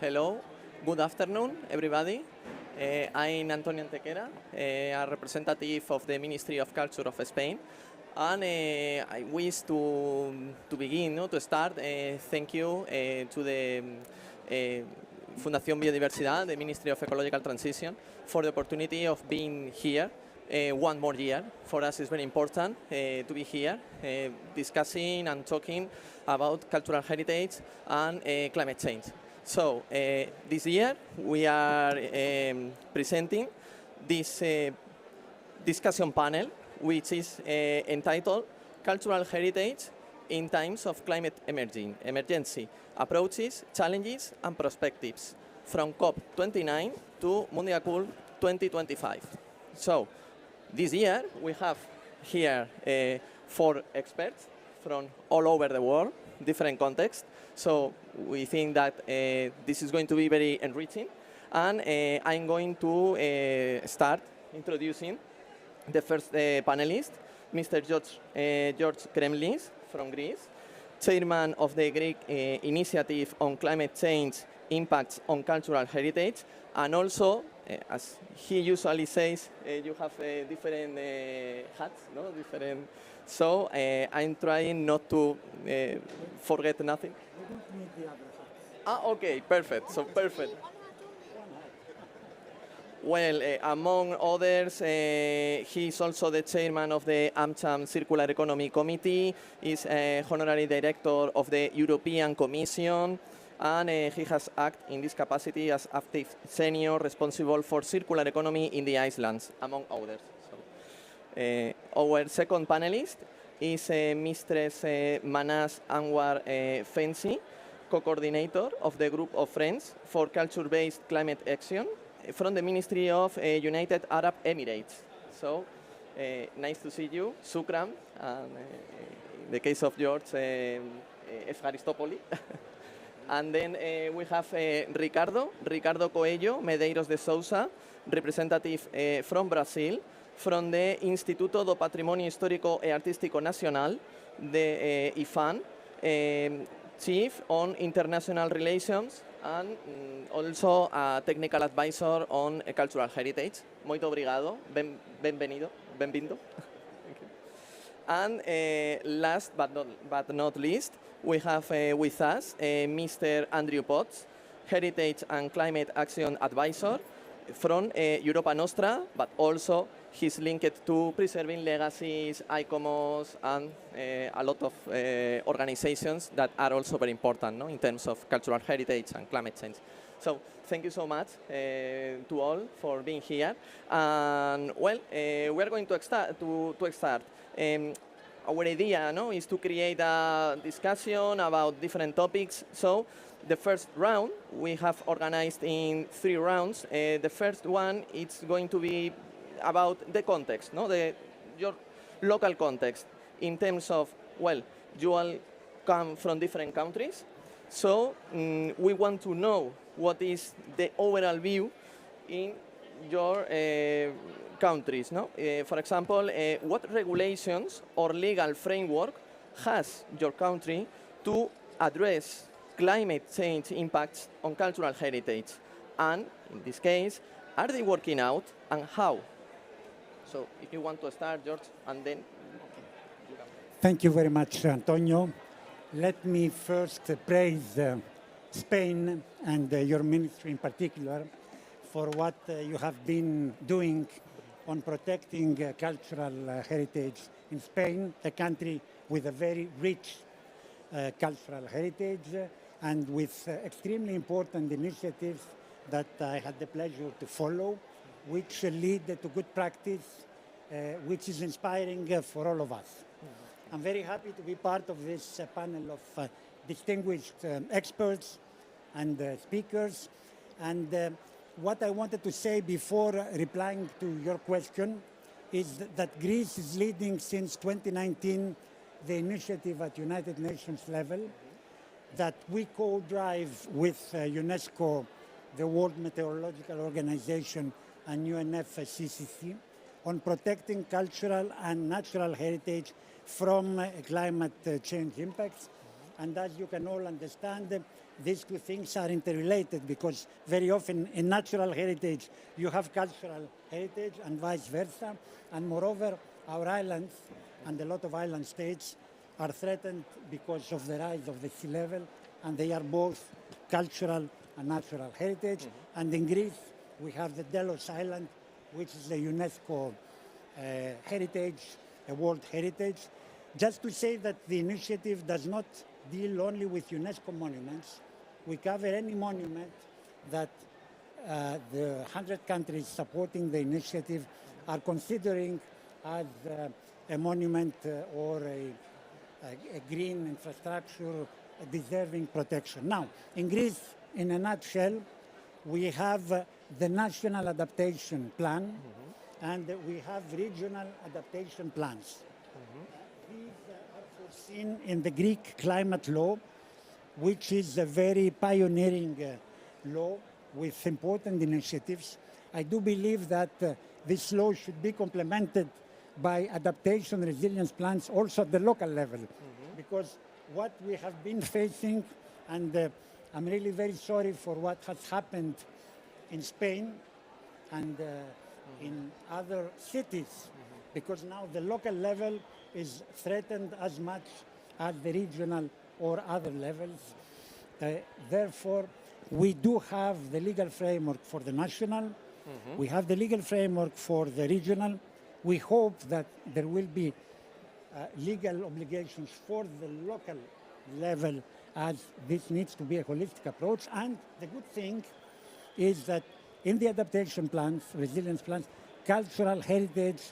Hello, good afternoon, everybody. I'm Antonio Antequera, a representative of the Ministry of Culture of Spain. And I wish to begin, to start, thank you to the Fundación Biodiversidad, the Ministry of Ecological Transition, for the opportunity of being here one more year. For us, it's very important to be here discussing and talking about cultural heritage and climate change. So this year, we are presenting this discussion panel, which is entitled Cultural Heritage in Times of Climate Emergency, Approaches, Challenges and Prospectives, from COP29 to Mundial 2025. So, this year, we have here 4 experts from all over the world, different contexts. So, we think that this is going to be very enriching. And I'm going to start introducing the first panelist, Mr. George Kremlis from Greece, chairman of the Greek Initiative on Climate Change Impacts on Cultural Heritage, and also, as he usually says, you have different hats, no? Different. So I'm trying not to forget nothing. We don't need the other hats. Okay, perfect. So perfect. Well, among others, he is also the chairman of the AmCham Circular Economy Committee, is a honorary director of the European Commission, and he has acted in this capacity as active senior responsible for circular economy in the islands, among others. So, our second panelist is Mistress Manas Anwar Fensi, co-coordinator of the Group of Friends for Culture-Based Climate Action, from the Ministry of United Arab Emirates. So, nice to see you, Sukram, and in the case of George, Efgaristopoli. And then we have Ricardo Coelho Medeiros de Sousa, representative from Brazil, from the Instituto do Patrimônio Histórico e Artístico Nacional, the IFAN, Chief on International Relations, and also a technical advisor on cultural heritage. Muito obrigado. Bienvenido. And last but not least, we have with us Mr. Andrew Potts, Heritage and Climate Action Advisor from Europa Nostra, but also he's linked to preserving legacies, ICOMOS, and a lot of organizations that are also very important, no, in terms of cultural heritage and climate change. So thank you so much to all for being here. And well, we're going to start. Our idea, no, is to create a discussion about different topics. So the first round we have organized in 3 rounds. The first one it's going to be about the context, no, your local context in terms of, well, you all come from different countries, so we want to know what is the overall view in your countries, no? For example, what regulations or legal framework has your country to address climate change impacts on cultural heritage? And in this case, are they working out, and how? So if you want to start, George, and then... Thank you very much, Antonio. Let me first praise Spain and your ministry in particular for what you have been doing on protecting cultural heritage in Spain, a country with a very rich cultural heritage and with extremely important initiatives that I had the pleasure to follow, which lead to good practice, which is inspiring for all of us. I'm very happy to be part of this panel of distinguished experts and speakers. And what I wanted to say before replying to your question is that Greece is leading since 2019 the initiative at United Nations level that we co-drive with UNESCO, the World Meteorological Organization, and UNFCCC on protecting cultural and natural heritage from climate change impacts. And as you can all understand, these two things are interrelated because very often in natural heritage you have cultural heritage and vice versa. And moreover, our islands and a lot of island states are threatened because of the rise of the sea level, and they are both cultural and natural heritage. And in Greece, we have the Delos Island, which is a UNESCO heritage, a World Heritage. Just to say that the initiative does not deal only with UNESCO monuments. We cover any monument that the 100 countries supporting the initiative are considering as a monument or a green infrastructure deserving protection. Now, in Greece, in a nutshell, we have the National Adaptation Plan, and we have regional adaptation plans. These are foreseen in the Greek climate law, which is a very pioneering law with important initiatives. I do believe that this law should be complemented by adaptation resilience plans also at the local level, because what we have been facing, and I'm really very sorry for what has happened in Spain and in other cities, because now the local level is threatened as much as the regional or other levels. Therefore, we do have the legal framework for the national, we have the legal framework for the regional. We hope that there will be legal obligations for the local level, as this needs to be a holistic approach. And the good thing is that in the adaptation plans, resilience plans, cultural heritage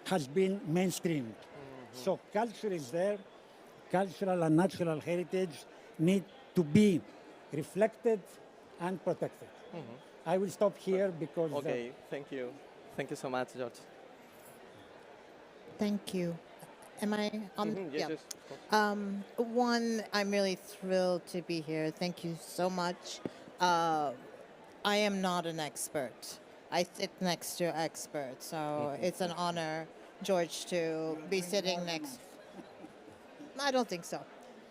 has been mainstreamed. So culture is there, cultural and natural heritage need to be reflected and protected. I will stop here because... Okay, thank you. Thank you so much, George. Thank you. Am I on? Yes, Yeah. yes. One, I'm really thrilled to be here. Thank you so much. I am not an expert. I sit next to experts, so it's an honor, George, to be sitting next. I don't think so.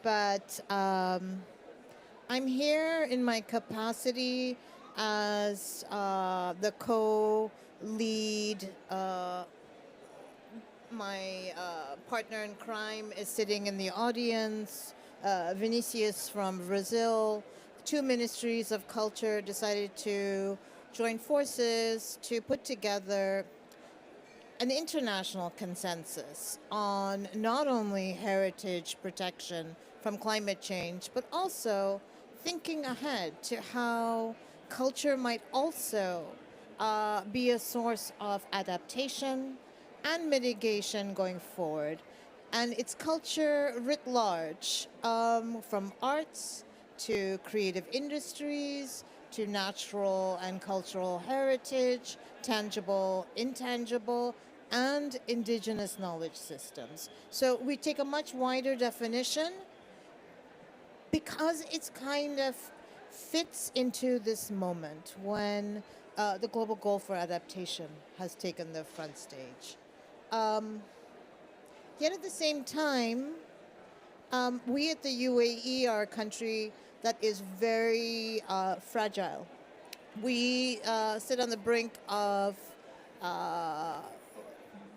But I'm here in my capacity as the co-lead. My partner in crime is sitting in the audience. Vinicius from Brazil. 2 ministries of culture decided to join forces to put together an international consensus on not only heritage protection from climate change, but also thinking ahead to how culture might also be a source of adaptation and mitigation going forward. And it's culture writ large, from arts to creative industries to natural and cultural heritage, tangible, intangible, and indigenous knowledge systems. So we take a much wider definition because it's kind of fits into this moment when the global goal for adaptation has taken the front stage. Yet at the same time, we at the UAE are a country that is very fragile. We sit on the brink of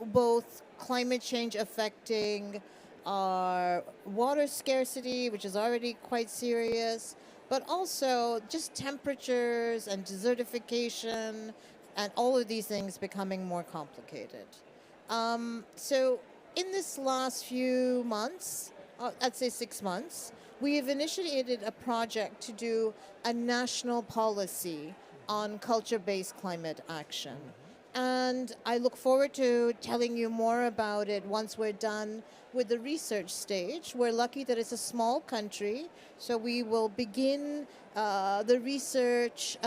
both climate change affecting our water scarcity, which is already quite serious, but also just temperatures and desertification and all of these things becoming more complicated. So in this last few months, I'd say 6 months, we have initiated a project to do a national policy on culture-based climate action. And I look forward to telling you more about it once we're done with the research stage. We're lucky that it's a small country, so we will begin the research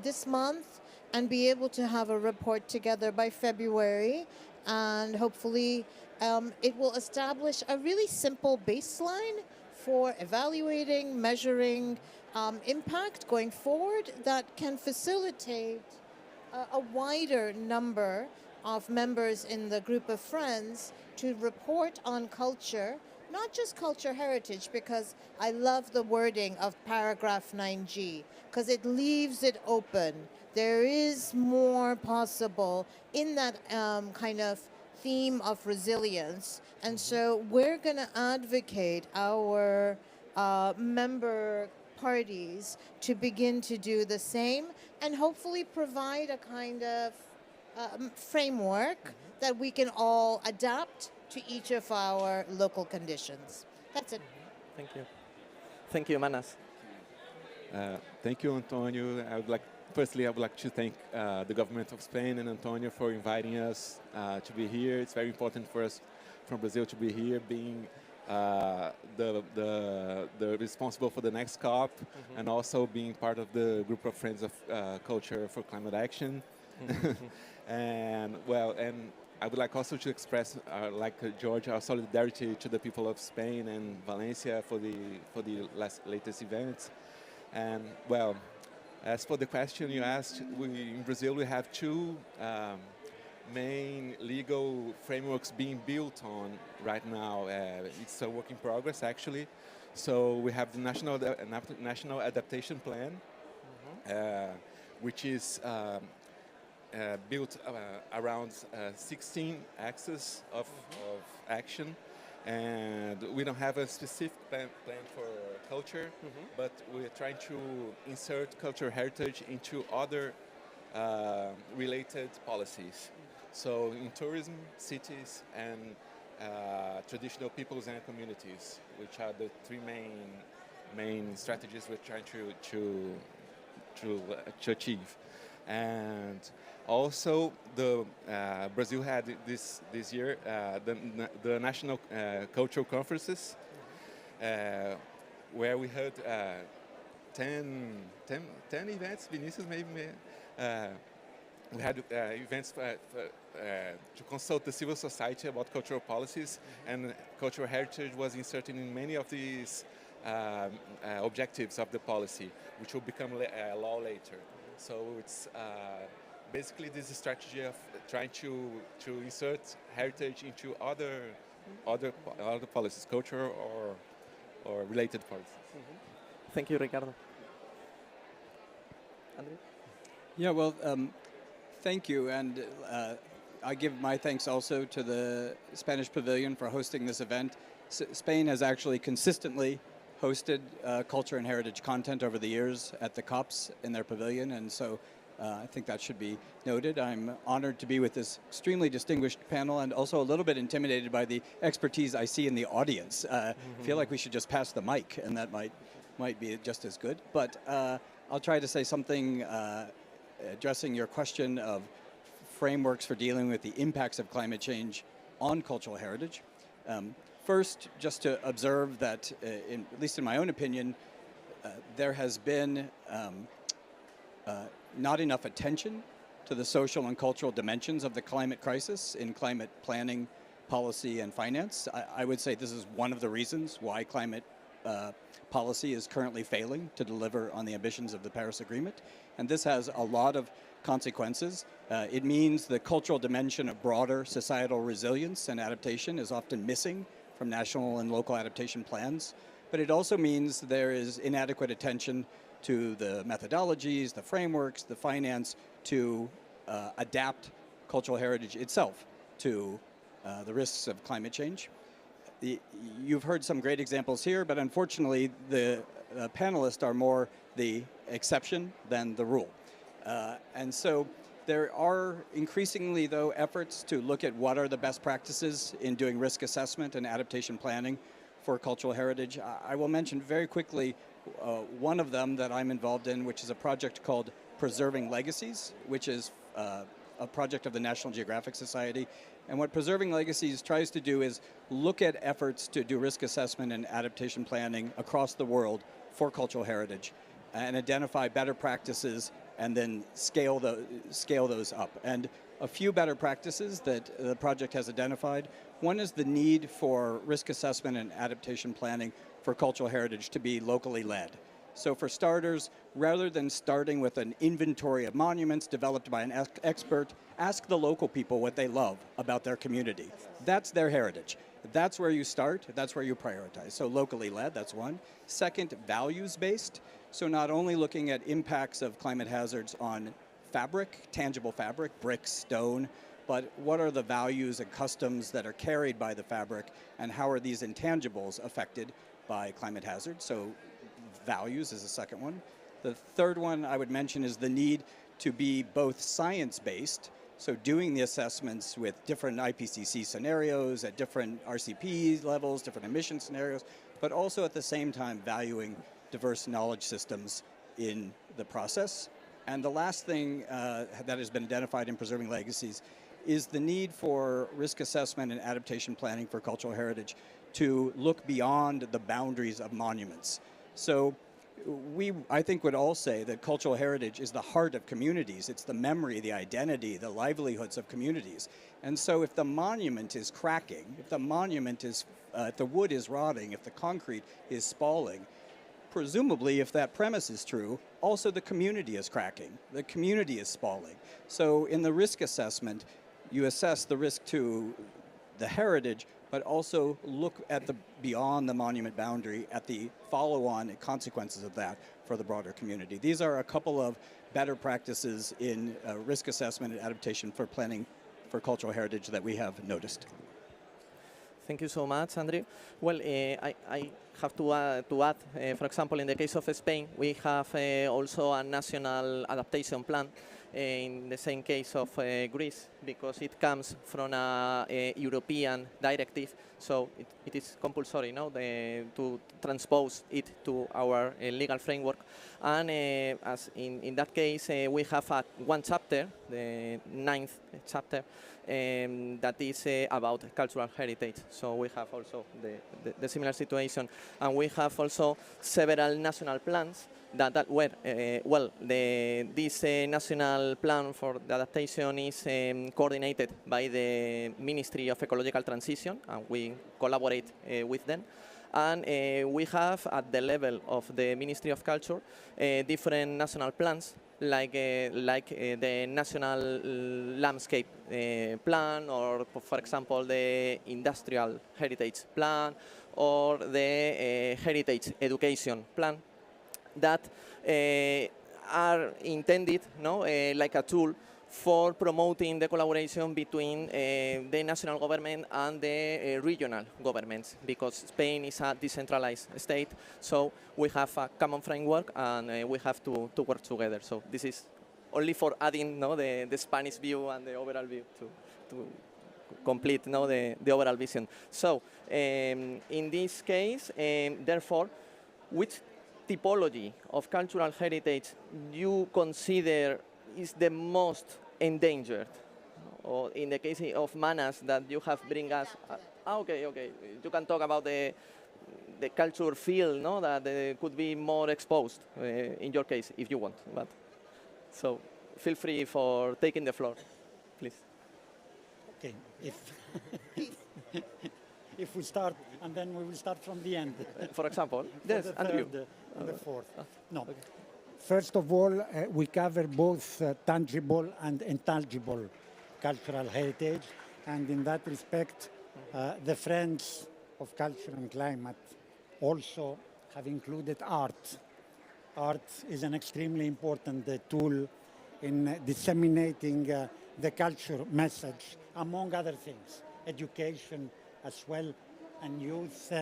this month and be able to have a report together by February. And hopefully it will establish a really simple baseline for evaluating, measuring impact going forward that can facilitate a wider number of members in the group of friends to report on culture not just culture heritage, because I love the wording of paragraph 9G, because it leaves it open. There is more possible in that kind of theme of resilience. And so we're going to advocate our member parties to begin to do the same and hopefully provide a kind of framework that we can all adapt to each of our local conditions. That's it. Thank you. Thank you, Manas. Thank you, Antonio. Firstly, I would like to thank the government of Spain and Antonio for inviting us to be here. It's very important for us from Brazil to be here, being the responsible for the next COP, and also being part of the group of Friends of Culture for Climate Action. And I would like also to express, like George, our solidarity to the people of Spain and Valencia for the latest events. And well, as for the question you asked, in Brazil we have two main legal frameworks being built on right now. It's a work in progress, actually. So we have the National Adaptation Plan, which is built around 16 axes of action. And we don't have a specific plan for culture, but we're trying to insert cultural heritage into other related policies. So in tourism, cities, and traditional peoples and communities, which are the three main strategies we're trying to achieve. And also, Brazil had this year the national cultural conferences, where we had 10 events. Vinicius, maybe. We had events to consult the civil society about cultural policies, and cultural heritage was inserted in many of these objectives of the policy, which will become law later. So it's basically this strategy of trying to insert heritage into other policies, cultural or related policies. Thank you, Ricardo. Andrew? Yeah, well, thank you, and I give my thanks also to the Spanish Pavilion for hosting this event. Spain has actually consistently hosted culture and heritage content over the years at the COPs in their pavilion, and so I think that should be noted. I'm honored to be with this extremely distinguished panel, and also a little bit intimidated by the expertise I see in the audience. I feel like we should just pass the mic, and that might be just as good. But I'll try to say something addressing your question of frameworks for dealing with the impacts of climate change on cultural heritage. First, just to observe that, at least in my own opinion, there has been not enough attention to the social and cultural dimensions of the climate crisis in climate planning, policy, and finance. I would say this is one of the reasons why climate policy is currently failing to deliver on the ambitions of the Paris Agreement. And this has a lot of consequences. It means the cultural dimension of broader societal resilience and adaptation is often missing from national and local adaptation plans. But it also means there is inadequate attention to the methodologies, the frameworks, the finance to adapt cultural heritage itself to the risks of climate change. You've heard some great examples here, but unfortunately the panelists are more the exception than the rule. And so there are increasingly, though, efforts to look at what are the best practices in doing risk assessment and adaptation planning for cultural heritage. I will mention very quickly one of them that I'm involved in, which is a project called Preserving Legacies, which is a project of the National Geographic Society. And what Preserving Legacies tries to do is look at efforts to do risk assessment and adaptation planning across the world for cultural heritage and identify better practices and then scale those up. And a few better practices that the project has identified. One is the need for risk assessment and adaptation planning for cultural heritage to be locally led. So for starters, rather than starting with an inventory of monuments developed by an expert, ask the local people what they love about their community. That's their heritage. That's where you start, that's where you prioritize. So locally led, that's one. Second, values-based. So not only looking at impacts of climate hazards on fabric, tangible fabric, bricks, stone, but what are the values and customs that are carried by the fabric, and how are these intangibles affected by climate hazards? So values is the second one. The third one I would mention is the need to be both science-based, so doing the assessments with different IPCC scenarios at different RCP levels, different emission scenarios, but also at the same time valuing diverse knowledge systems in the process. And the last thing that has been identified in preserving legacies is the need for risk assessment and adaptation planning for cultural heritage to look beyond the boundaries of monuments. So I think would all say that cultural heritage is the heart of communities. It's the memory, the identity, the livelihoods of communities. And so if the monument is cracking, if the monument is, if the wood is rotting, if the concrete is spalling, presumably if that premise is true, also the community is cracking, the community is spalling. So in the risk assessment, you assess the risk to the heritage, but also look at the beyond the monument boundary at the follow-on consequences of that for the broader community. These are a couple of better practices in risk assessment and adaptation for planning for cultural heritage that we have noticed. Thank you so much, Andrew. Well, I have to add, for example, in the case of Spain, we have also a national adaptation plan. In the same case of Greece, because it comes from a European directive, so it is compulsory to transpose it to our legal framework. And as in that case, we have one chapter, the 9th chapter, that is about cultural heritage. So we have also the similar situation. And we have also several national plans that were, this national plan for the adaptation is coordinated by the Ministry of Ecological Transition, and we collaborate with them. And we have, at the level of the Ministry of Culture, different national plans, like the National Landscape Plan, or, for example, the Industrial Heritage Plan, or the Heritage Education Plan, that are intended like a tool for promoting the collaboration between the national government and the regional governments, because Spain is a decentralized state, so we have a common framework and we have to work together. So this is only for adding the Spanish view and the overall view to complete the overall vision. So in this case, therefore, which typology of cultural heritage you consider is the most endangered? Or in the case of Manas that you have bring us, okay, you can talk about the culture field, that could be more exposed in your case if you want. But so feel free for taking the floor, please. Okay, if we start, and then we will start from the end. For example, yes, the Andrew. third and the fourth. No. Okay. First of all, we cover both tangible and intangible cultural heritage, and in that respect, the Friends of Culture and Climate also have included art. Art is an extremely important tool in disseminating the culture message, among other things, education as well, and youth.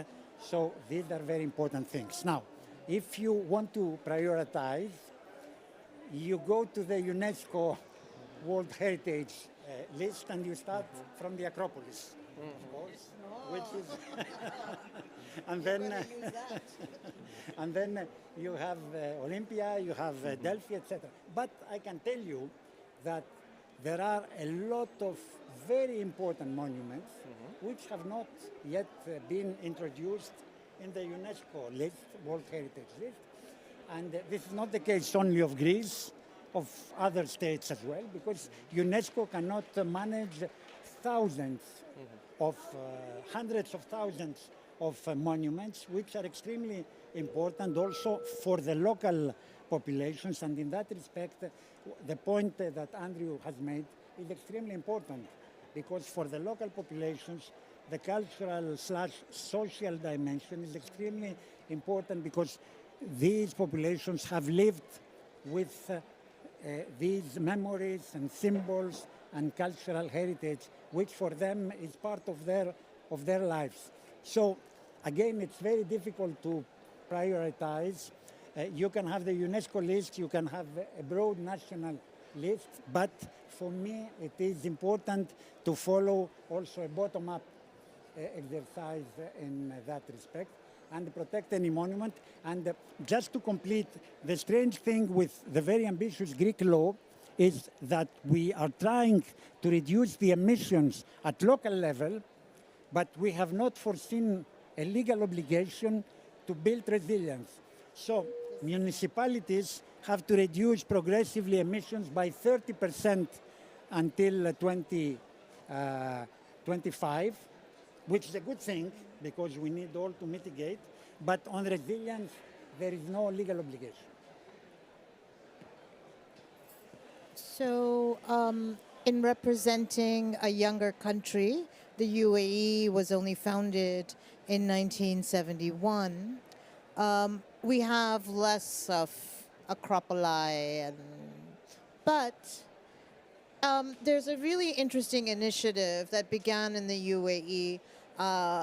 So these are very important things. Now, if you want to prioritize, you go to the UNESCO World Heritage list and you start from the Acropolis, of course, which is, and then you have Olympia, you have Delphi, etc. But I can tell you that there are a lot of very important monuments which have not yet been introduced in the UNESCO list, World Heritage list. And this is not the case only of Greece, of other states as well, because UNESCO cannot manage thousands of, hundreds of thousands of monuments, which are extremely important also for the local populations. And in that respect, the point that Andrew has made is extremely important, because for the local populations, the cultural/social dimension is extremely important because these populations have lived with these memories and symbols and cultural heritage, which for them is part of their lives. So again, it's very difficult to prioritize. You can have the UNESCO list, you can have a broad national list, but for me it is important to follow also a bottom-up exercise in that respect and protect any monument. And just to complete, the strange thing with the very ambitious Greek law is that we are trying to reduce the emissions at local level, but we have not foreseen a legal obligation to build resilience. So municipalities have to reduce progressively emissions by 30% until 2025, which is a good thing because we need all to mitigate. But on resilience, there is no legal obligation. So, in representing a younger country, the UAE was only founded in 1971. We have less of acropoli, but there's a really interesting initiative that began in the UAE,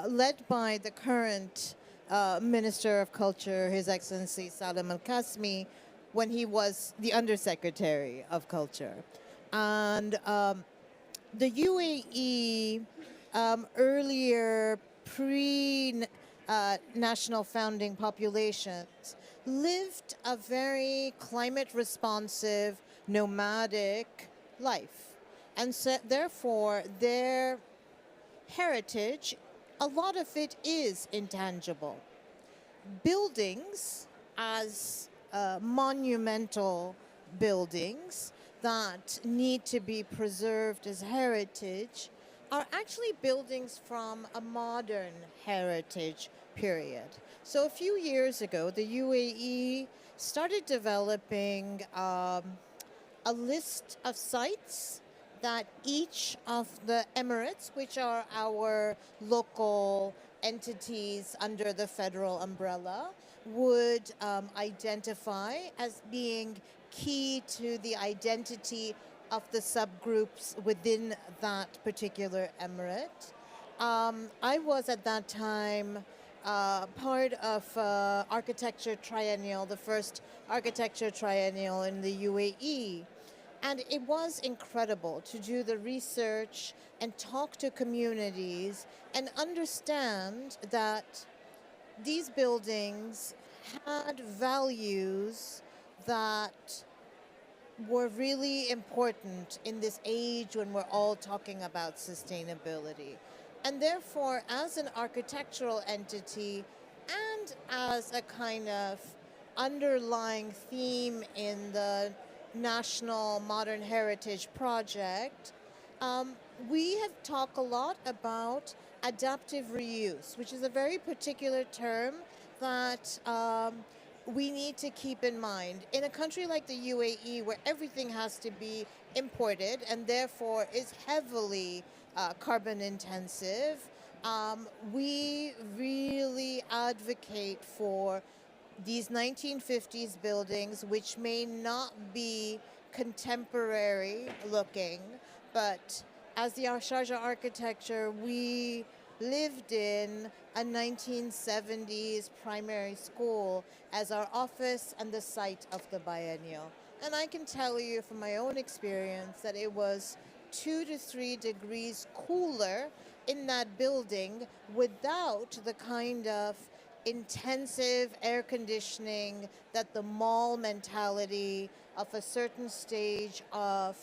led by the current Minister of Culture, His Excellency Salam Al-Qasmi, when he was the Undersecretary of Culture. And the UAE, earlier pre-national founding populations, lived a very climate-responsive, nomadic life. And so, therefore, their heritage, a lot of it is intangible. Buildings, as monumental buildings that need to be preserved as heritage, are actually buildings from a modern heritage period. So a few years ago, the UAE started developing a list of sites that each of the emirates, which are our local entities under the federal umbrella, would identify as being key to the identity of the subgroups within that particular emirate. I was at that time part of Architecture Triennial, the first Architecture Triennial in the UAE. And it was incredible to do the research and talk to communities and understand that these buildings had values that were really important in this age when we're all talking about sustainability. And therefore, as an architectural entity and as a kind of underlying theme in the National Modern Heritage Project, we have talked a lot about adaptive reuse, which is a very particular term that we need to keep in mind. In a country like the UAE, where everything has to be imported and therefore is heavily carbon intensive, we really advocate for these 1950s buildings, which may not be contemporary looking, but as the Sharjah architecture, we lived in a 1970s primary school as our office and the site of the biennial. And I can tell you from my own experience that it was 2 to 3 degrees cooler in that building without the kind of intensive air conditioning that the mall mentality of a certain stage of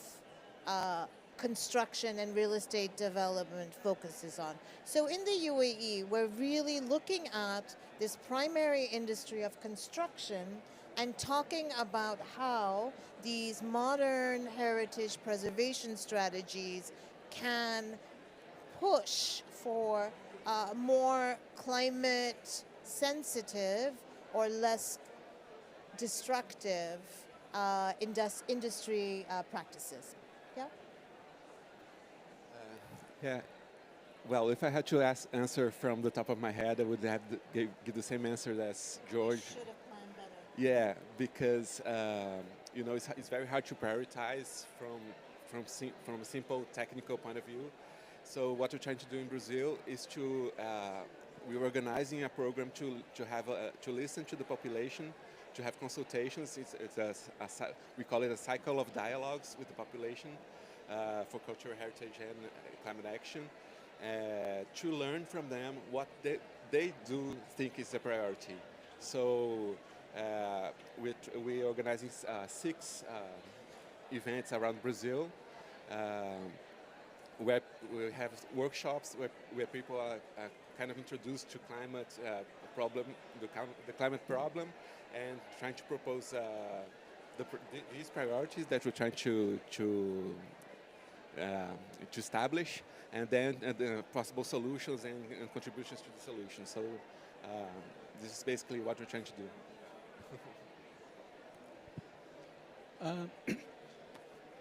construction and real estate development focuses on. So in the UAE, we're really looking at this primary industry of construction and talking about how these modern heritage preservation strategies can push for more climate sensitive or less destructive industry practices. Yeah? Yeah. Well, if I had to answer from the top of my head, I would have to give the same answer as George. Should have planned better. Yeah, because you know it's very hard to prioritize from a simple technical point of view. So what we're trying to do in Brazil is to we're organizing a program to have to listen to the population, to have consultations. We call it a cycle of dialogues with the population for cultural heritage and climate action, to learn from them what they do think is a priority. So we're organizing 6 events around Brazil, where we have workshops where people are kind of introduced to climate problem, the climate problem, and trying to propose these priorities that we're trying to establish, and then the possible solutions and contributions to the solution. So this is basically what we're trying to do.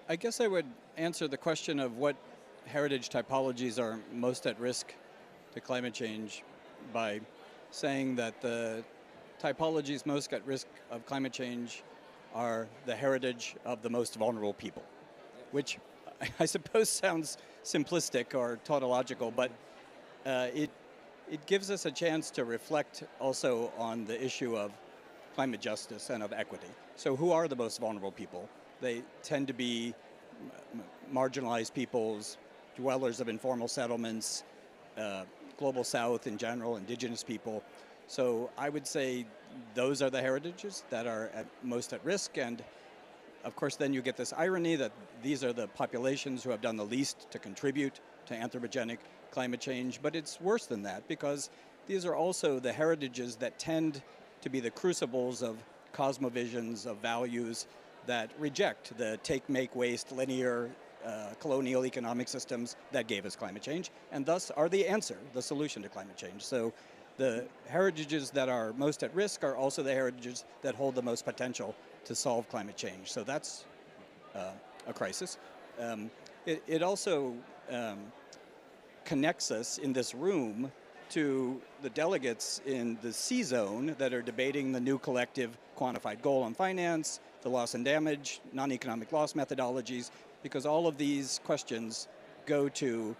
I guess I would answer the question of what heritage typologies are most at risk to climate change by saying that the typologies most at risk of climate change are the heritage of the most vulnerable people, which I suppose sounds simplistic or tautological, but it gives us a chance to reflect also on the issue of climate justice and of equity. So who are the most vulnerable people? They tend to be marginalized peoples, dwellers of informal settlements, global south in general, indigenous people. So I would say those are the heritages that are most at risk, and of course then you get this irony that these are the populations who have done the least to contribute to anthropogenic climate change, but it's worse than that because these are also the heritages that tend to be the crucibles of cosmovisions, of values that reject the take, make, waste, linear colonial economic systems that gave us climate change, and thus are the answer, the solution to climate change. So the heritages that are most at risk are also the heritages that hold the most potential to solve climate change. So that's a crisis. It also connects us in this room to the delegates in the C zone that are debating the new collective quantified goal on finance, the loss and damage, non-economic loss methodologies, because all of these questions go to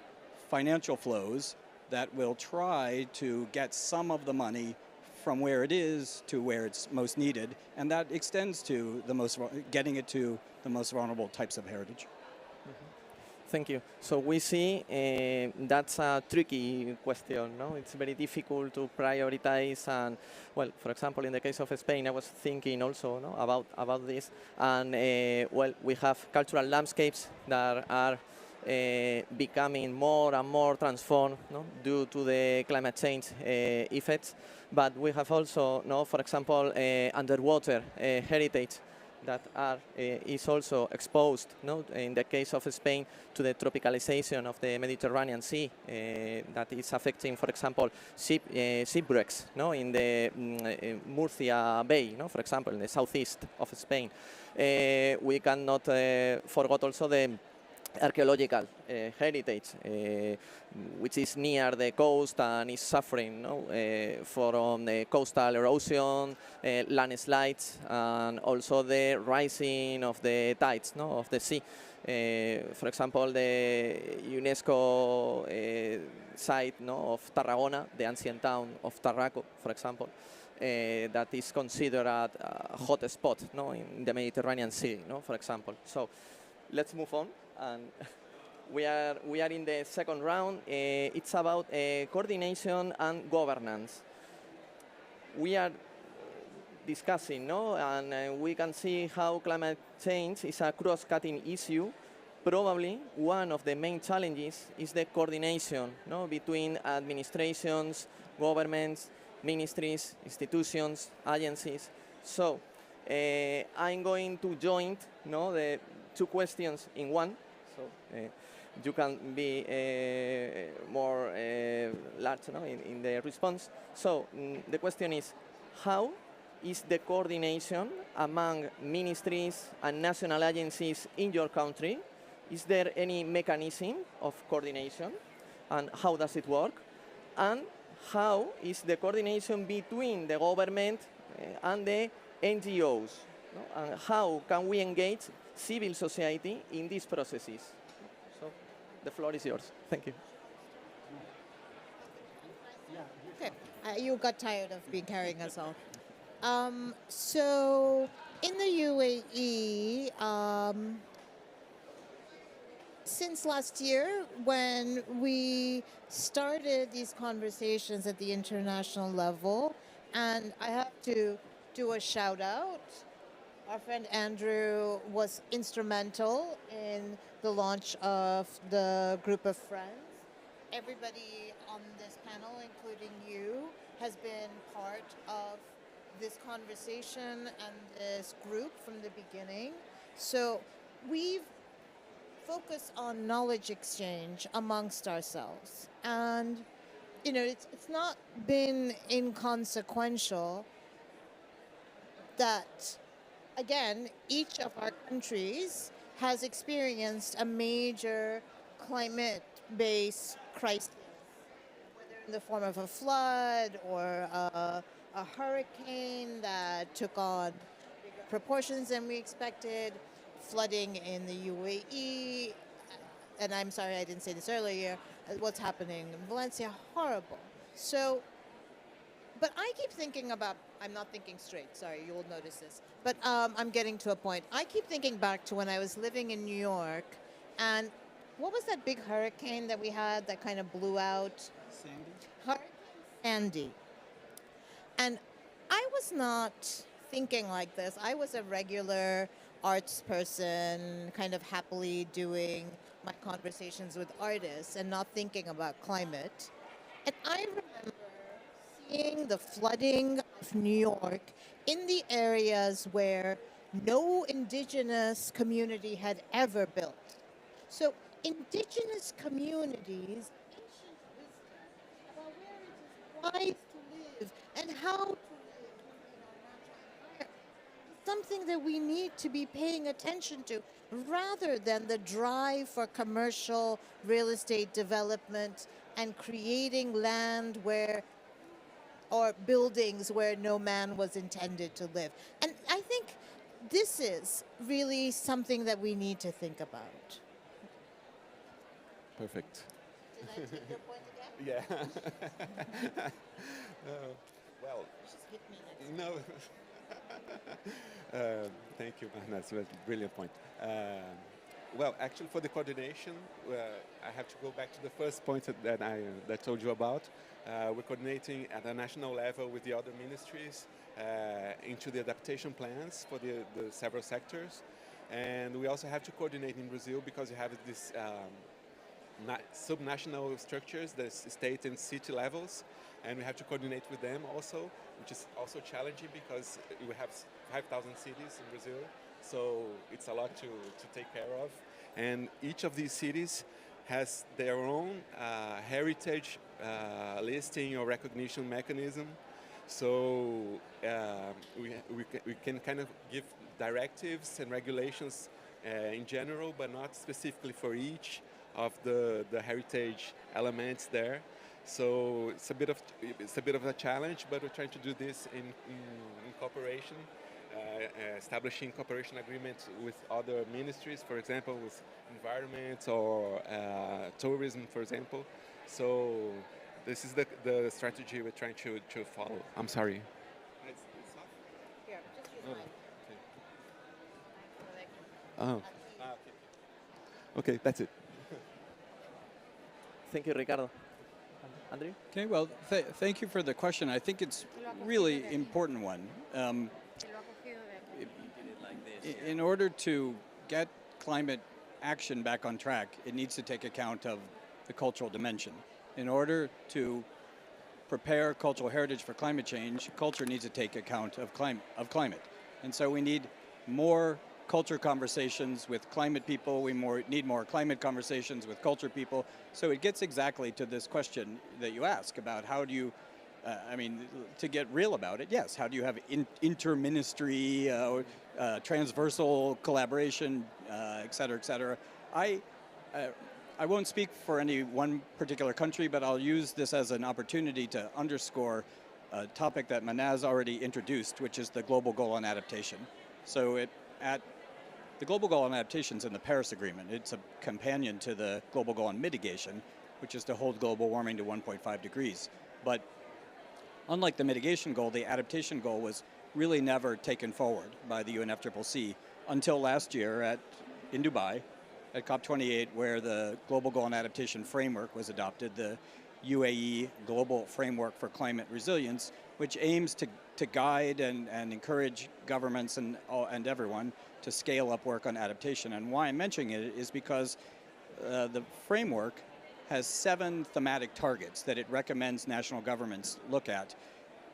financial flows that will try to get some of the money from where it is to where it's most needed, and that extends to getting it to the most vulnerable types of heritage. Thank you. So we see that's a tricky question, no? It's very difficult to prioritize, and well, for example, in the case of Spain, I was thinking also about this, and well, we have cultural landscapes that are becoming more and more transformed, no, due to the climate change effects, but we have also, no, for example, underwater heritage that is also exposed, no, in the case of Spain, to the tropicalization of the Mediterranean Sea that is affecting, for example, shipwrecks, no, in the Murcia Bay, no, for example, in the southeast of Spain. We cannot forget also the archaeological heritage, which is near the coast and is suffering, no, from the coastal erosion, landslides, and also the rising of the tides, no, of the sea. For example, the UNESCO site, no, of Tarragona, the ancient town of Tarraco, for example, that is considered a hot spot, no, in the Mediterranean Sea, no, for example. So let's move on. And we are in the second round. It's about coordination and governance. We are discussing, no, and we can see how climate change is a cross-cutting issue. Probably one of the main challenges is the coordination, no, between administrations, governments, ministries, institutions, agencies. So I'm going to join, no, the two questions in one. So you can be more large, no, in the response. So the question is, how is the coordination among ministries and national agencies in your country? Is there any mechanism of coordination? and how does it work, and how is the coordination between the government and the NGOs, no? And how can we engage civil society in these processes? So the floor is yours. Thank you. Okay, you got tired of being carrying us all. So in the UAE, since last year, when we started these conversations at the international level, and I have to do a shout out. Our friend Andrew was instrumental in the launch of the group of friends. Everybody on this panel, including you, has been part of this conversation and this group from the beginning. So we've focused on knowledge exchange amongst ourselves. And, you know, it's not been inconsequential that, again, each of our countries has experienced a major climate-based crisis, whether in the form of a flood or a hurricane that took on bigger proportions than we expected, flooding in the UAE, and I'm sorry I didn't say this earlier, what's happening in Valencia, horrible. So, but I keep thinking about, I'm not thinking straight, sorry, you will notice this, but I'm getting to a point. I keep thinking back to when I was living in New York, and what was that big hurricane that we had that kind of blew out? Sandy? Hurricane Sandy. And I was not thinking like this. I was a regular arts person, kind of happily doing my conversations with artists and not thinking about climate. And I remember seeing the flooding of New York in the areas where no indigenous community had ever built. So indigenous communities, ancient wisdom about where it is wise to live and how to live in our natural environment, something that we need to be paying attention to rather than the drive for commercial real estate development and creating land where, or buildings where no man was intended to live. And I think this is really something that we need to think about. Perfect. Did I take your point again? Yeah. Well, Just hit me next. no. Thank you, that's a brilliant point. Well, actually, for the coordination, I have to go back to the first point that I told you about. We're coordinating at a national level with the other ministries into the adaptation plans for the several sectors. And we also have to coordinate in Brazil because you have this subnational structures, the state and city levels, and we have to coordinate with them also, which is also challenging because we have 5,000 cities in Brazil, so it's a lot to take care of. And each of these cities has their own heritage listing or recognition mechanism. So we can kind of give directives and regulations in general, but not specifically for each of the heritage elements there. So it's a bit of a challenge, but we're trying to do this in cooperation, establishing cooperation agreements with other ministries, for example, with environment or tourism, for example. So this is the strategy we're trying to follow. I'm sorry. Here, just use Oh. mine. Okay, that's it. Thank you, Ricardo. Andrew? Okay, well, thank you for the question. I think it's really important one. In order to get climate action back on track, it needs to take account of the cultural dimension. In order to prepare cultural heritage for climate change, culture needs to take account of climate. And so we need more culture conversations with climate people. We need more climate conversations with culture people. So it gets exactly to this question that you ask about how do you, to get real about it, yes, how do you have inter-ministry, transversal collaboration, et cetera, et cetera. I I won't speak for any one particular country, but I'll use this as an opportunity to underscore a topic that Manaz already introduced, which is the global goal on adaptation. So the global goal on adaptation is in the Paris Agreement. It's a companion to the global goal on mitigation, which is to hold global warming to 1.5 degrees. But unlike the mitigation goal, the adaptation goal was really never taken forward by the UNFCCC until last year in Dubai at COP28, where the global goal on adaptation framework was adopted, the UAE Global Framework for Climate Resilience, which aims to guide and encourage governments and everyone to scale up work on adaptation. And why I'm mentioning it is because the framework has 7 thematic targets that it recommends national governments look at.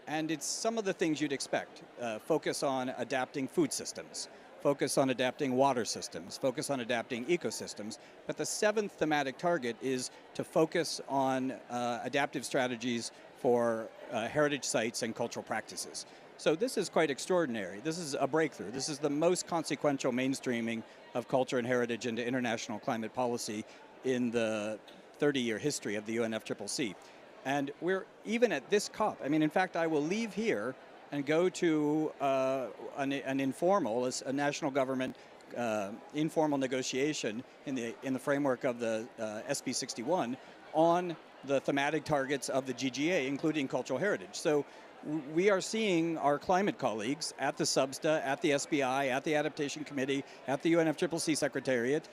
And it's some of the things you'd expect. Focus on adapting food systems, focus on adapting water systems, focus on adapting ecosystems. But the 7th thematic target is to focus on adaptive strategies for heritage sites and cultural practices. So this is quite extraordinary. This is a breakthrough. This is the most consequential mainstreaming of culture and heritage into international climate policy in the 30-year history of the UNFCCC. And we're even at this COP. I mean, in fact, I will leave here and go to an informal, a national government informal negotiation in the framework of the SB 61 on the thematic targets of the GGA, including cultural heritage. So we are seeing our climate colleagues at the SUBSTA, at the SBI, at the Adaptation Committee, at the UNFCCC Secretariat,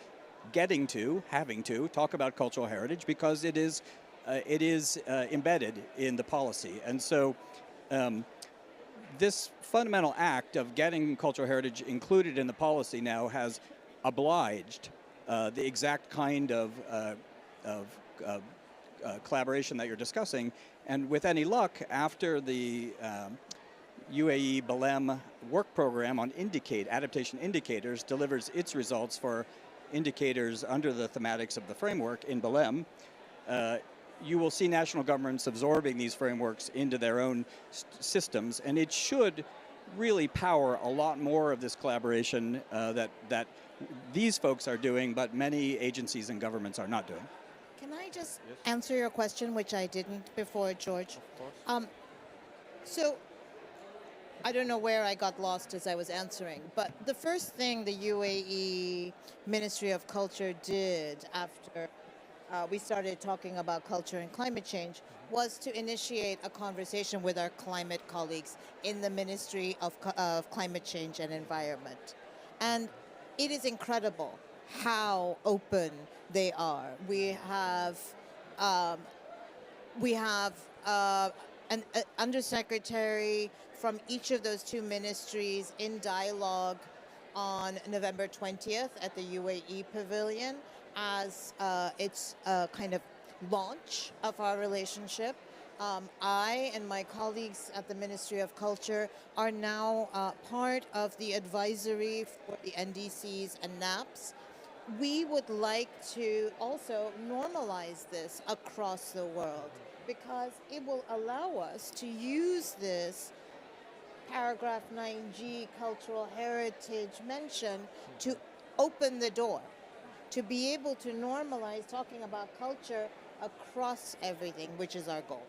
having to talk about cultural heritage because it is embedded in the policy. And so this fundamental act of getting cultural heritage included in the policy now has obliged the exact kind of collaboration that you're discussing. And with any luck, after the UAE Belém work program on adaptation indicators delivers its results for indicators under the thematics of the framework in Belém, you will see national governments absorbing these frameworks into their own systems, and it should really power a lot more of this collaboration that these folks are doing, but many agencies and governments are not doing. Can I just answer your question, which I didn't before, George? Of course. So I don't know where I got lost as I was answering, but the first thing the UAE Ministry of Culture did after we started talking about culture and climate change was to initiate a conversation with our climate colleagues in the Ministry of Climate Change and Environment. And it is incredible how open they are. We have an undersecretary from each of those 2 ministries in dialogue on November 20th at the UAE Pavilion as its kind of launch of our relationship. I and my colleagues at the Ministry of Culture are now part of the advisory for the NDCs and NAPs. We would like to also normalize this across the world because it will allow us to use this paragraph 9G cultural heritage mention to open the door, to be able to normalize talking about culture across everything, which is our goal.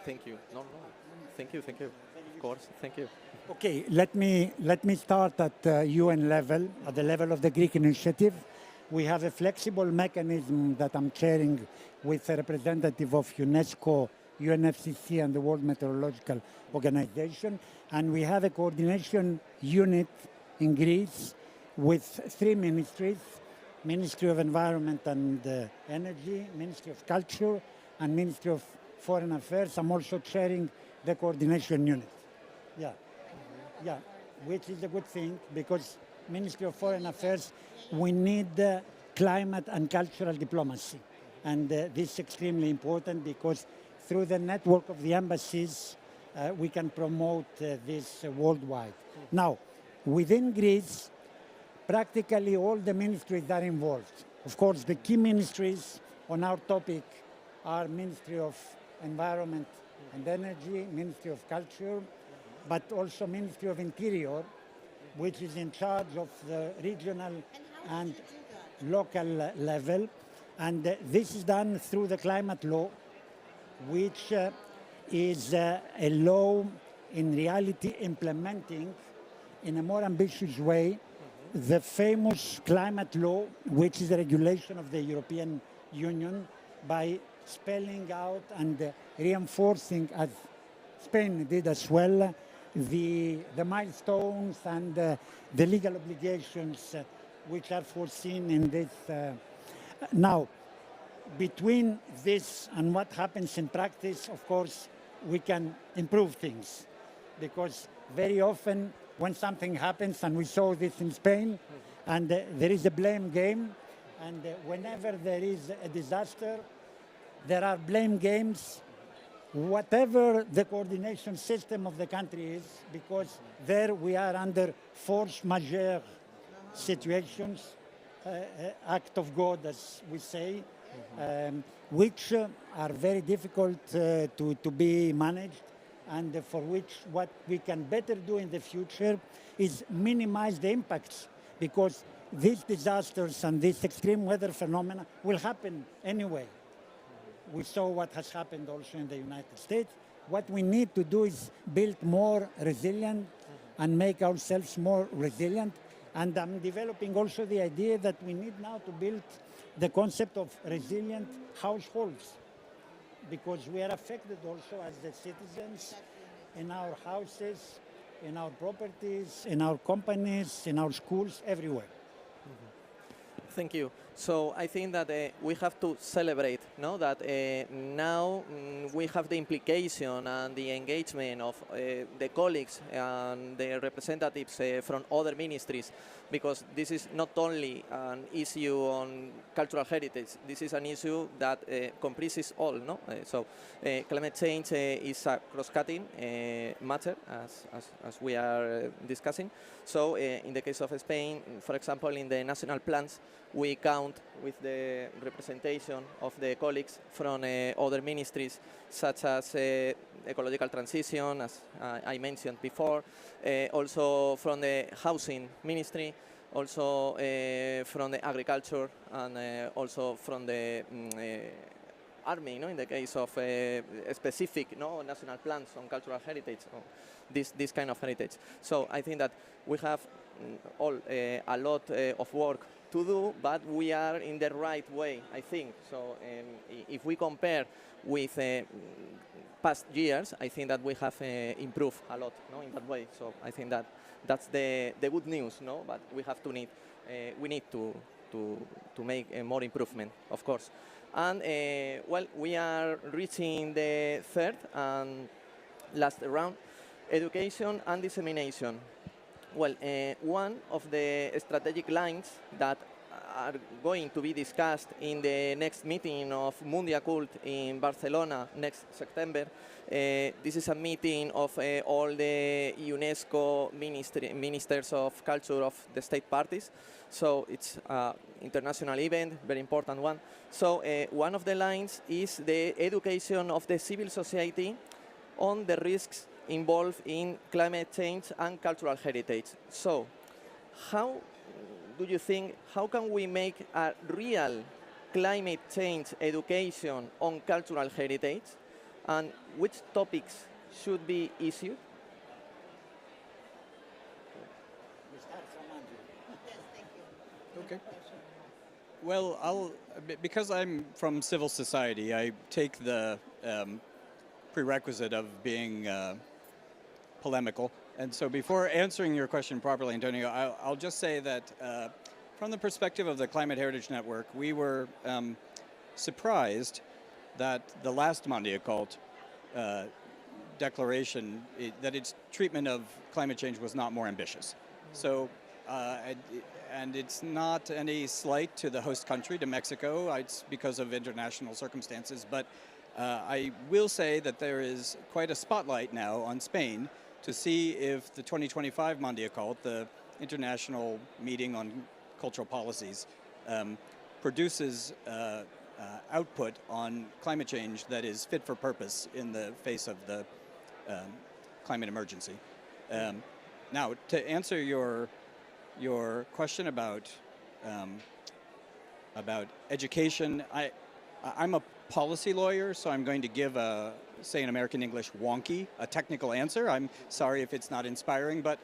Thank you. No. Thank you. Of course, thank you. Okay, let me start at UN level, at the level of the Greek initiative. We have a flexible mechanism that I'm chairing with a representative of UNESCO, UNFCCC, and the World Meteorological Organization. And we have a coordination unit in Greece with 3 ministries, Ministry of Environment and Energy, Ministry of Culture, and Ministry of Foreign Affairs. I'm also chairing the coordination unit. Yeah, which is a good thing because Ministry of Foreign Affairs, we need climate and cultural diplomacy. And this is extremely important because through the network of the embassies, we can promote this worldwide. Now, within Greece, practically all the ministries are involved. Of course, the key ministries on our topic are Ministry of Environment and Energy, Ministry of Culture, but also Ministry of Interior, which is in charge of the regional and local level. And this is done through the climate law, which is a law in reality implementing in a more ambitious way the famous climate law, which is a regulation of the European Union, by spelling out and reinforcing, as Spain did as well, the milestones and the legal obligations which are foreseen in this. Now, between this and what happens in practice, of course, we can improve things, because very often when something happens, and we saw this in Spain, and there is a blame game, and whenever there is a disaster, there are blame games, whatever the coordination system of the country is, because there we are under force majeure situations, act of God, as we say, which are very difficult to be managed, and for which what we can better do in the future is minimize the impacts, because these disasters and these extreme weather phenomena will happen anyway. We saw what has happened also in the United States. What we need to do is build more resilient and make ourselves more resilient. And I'm developing also the idea that we need now to build the concept of resilient households, because we are affected also as the citizens in our houses, in our properties, in our companies, in our schools, everywhere. Thank you. So I think that we have to celebrate, no? That now we have the implication and the engagement of the colleagues and the representatives from other ministries, because this is not only an issue on cultural heritage, this is an issue that comprises all, no? So climate change is a cross-cutting matter, as we are discussing. So in the case of Spain, for example, in the national plans, we count with the representation of the colleagues from other ministries, such as ecological transition, as I mentioned before, also from the housing ministry, also from the agriculture, and also from the army, in the case of specific national plans on cultural heritage, or this kind of heritage. So I think that we have all a lot of work to do, but we are in the right way, I think. So if we compare with past years, I think that we have improved a lot, in that way. So I think that that's the good news, but we have to we need to make more improvement, of course. And well, we are reaching the third and last round, education and dissemination. Well, one of the strategic lines that are going to be discussed in the next meeting of Mundia Cult in Barcelona next September. This is a meeting of all the UNESCO ministers of culture of the state parties. So it's an international event, very important one. So one of the lines is the education of the civil society on the risks involved in climate change and cultural heritage. So how do you think, how can we make a real climate change education on cultural heritage, and which topics should be issued? Okay. Well, because I'm from civil society, I take the prerequisite of being polemical. And so before answering your question properly, Antonio, I'll just say that from the perspective of the Climate Heritage Network, we were surprised that the last Mondia Cult declaration, that its treatment of climate change was not more ambitious. So, and it's not any slight to the host country, to Mexico. It's because of international circumstances. But I will say that there is quite a spotlight now on Spain to see if the 2025 Mondia Cult, the international meeting on cultural policies, produces output on climate change that is fit for purpose in the face of the climate emergency. Now, to answer your question about about education. I'm a policy lawyer, so I'm going to give say in American English, wonky, a technical answer. I'm sorry if it's not inspiring, but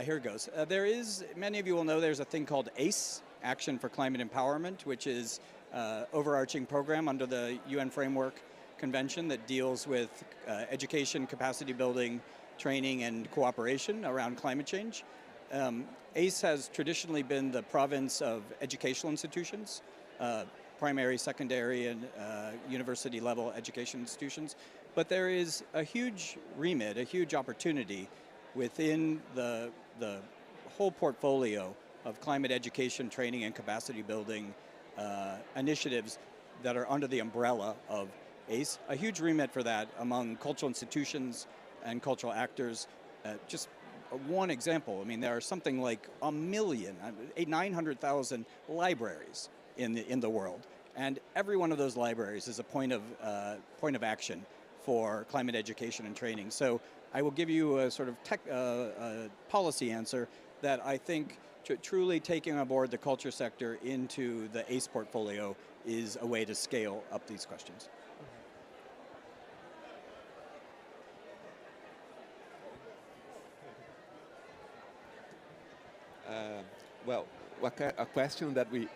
here it goes. There is, many of you will know, there's a thing called ACE, Action for Climate Empowerment, which is overarching program under the UN Framework Convention that deals with education, capacity building, training, and cooperation around climate change. ACE has traditionally been the province of educational institutions, primary, secondary, and university level education institutions. But there is a huge remit, a huge opportunity within the whole portfolio of climate education, training, and capacity building initiatives that are under the umbrella of ACE. A huge remit for that among cultural institutions and cultural actors. Just one example, I mean, there are something like 900,000 libraries in the world, and every one of those libraries is a point of action for climate education and training. So I will give you a sort of policy answer that I think truly taking on board the culture sector into the ACE portfolio is a way to scale up these questions. Well, a question that we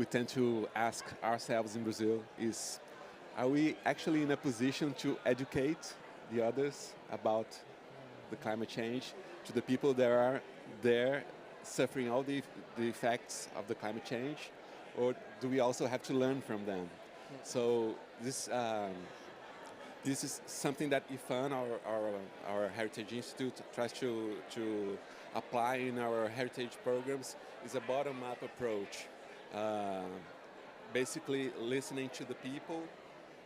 tend to ask ourselves in Brazil is, are we actually in a position to educate the others about the climate change, to the people that are there suffering all the effects of the climate change, or do we also have to learn from them? So this is something that IFAN, our Heritage Institute, tries to apply in our heritage programs, is a bottom-up approach. Basically listening to the people